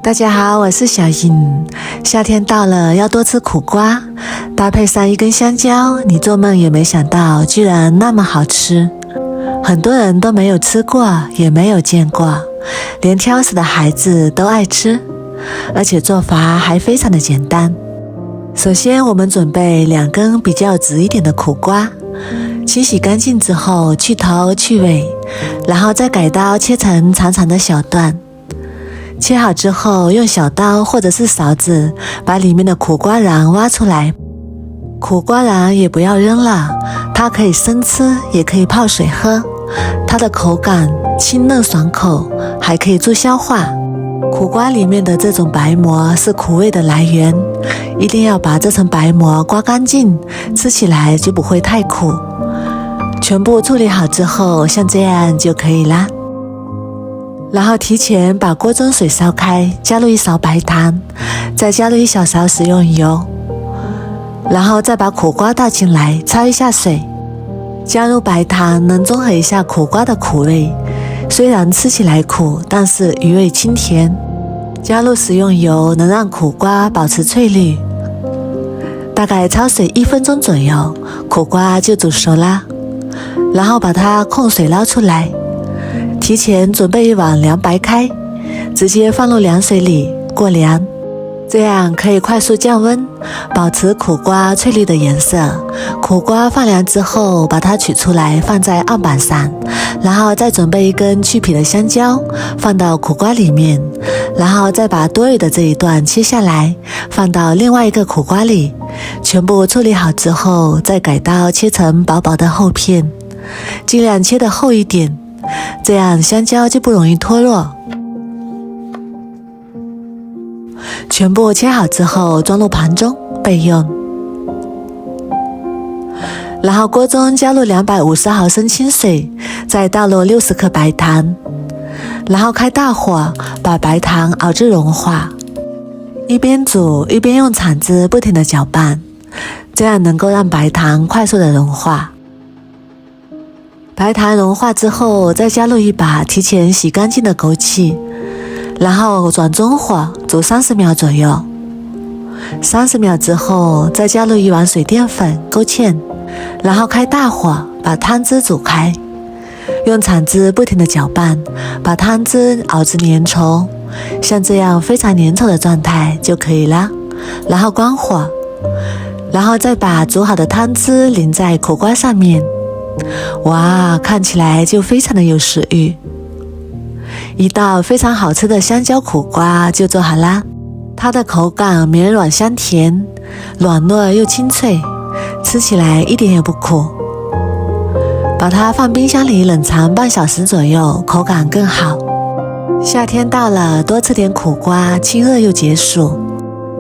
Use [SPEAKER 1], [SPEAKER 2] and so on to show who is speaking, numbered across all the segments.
[SPEAKER 1] 大家好，我是小颖。夏天到了，要多吃苦瓜，搭配上一根香蕉，你做梦也没想到居然那么好吃。很多人都没有吃过，也没有见过，连挑食的孩子都爱吃，而且做法还非常的简单。首先我们准备2根比较直一点的苦瓜，清洗干净之后去头去尾，然后再改刀切成长长的小段。切好之后，用小刀或者是勺子把里面的苦瓜瓤挖出来。苦瓜瓤也不要扔了，它可以生吃，也可以泡水喝。它的口感清嫩爽口，还可以助消化。苦瓜里面的这种白膜是苦味的来源，一定要把这层白膜刮干净，吃起来就不会太苦。全部处理好之后，像这样就可以啦。然后提前把锅中水烧开，加入1勺白糖，再加入1小勺食用油，然后再把苦瓜倒进来，焯一下水。加入白糖能中和一下苦瓜的苦味，虽然吃起来苦，但是余味清甜。加入食用油能让苦瓜保持翠绿。大概焯水1分钟左右，苦瓜就煮熟啦。然后把它控水捞出来。提前准备1碗凉白开，直接放入凉水里过凉，这样可以快速降温，保持苦瓜翠绿的颜色。苦瓜放凉之后，把它取出来放在案板上，然后再准备1根去皮的香蕉放到苦瓜里面，然后再把多余的这一段切下来放到另外一个苦瓜里。全部处理好之后，再改刀切成薄薄的厚片，尽量切得厚一点，这样香蕉就不容易脱落。全部切好之后装入盘中备用。然后锅中加入250毫升清水，再倒入60克白糖，然后开大火把白糖熬至融化，一边煮一边用铲子不停地搅拌，这样能够让白糖快速的融化。白糖融化之后，再加入1把提前洗干净的枸杞，然后转中火煮30秒左右。30秒之后，再加入1碗水淀粉勾芡，然后开大火把汤汁煮开，用铲子不停地搅拌，把汤汁熬至粘稠，像这样非常粘稠的状态就可以啦。然后关火，然后再把煮好的汤汁淋在苦瓜上面。哇，看起来就非常的有食欲。一道非常好吃的香蕉苦瓜就做好啦。它的口感绵软香甜，软糯又清脆，吃起来一点也不苦。把它放冰箱里冷藏半小时左右，口感更好。夏天到了，多吃点苦瓜，清热又解暑。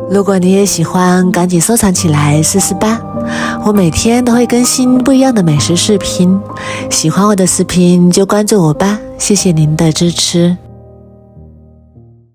[SPEAKER 1] 如果你也喜欢，赶紧收藏起来试试吧。我每天都会更新不一样的美食视频，喜欢我的视频就关注我吧，谢谢您的支持。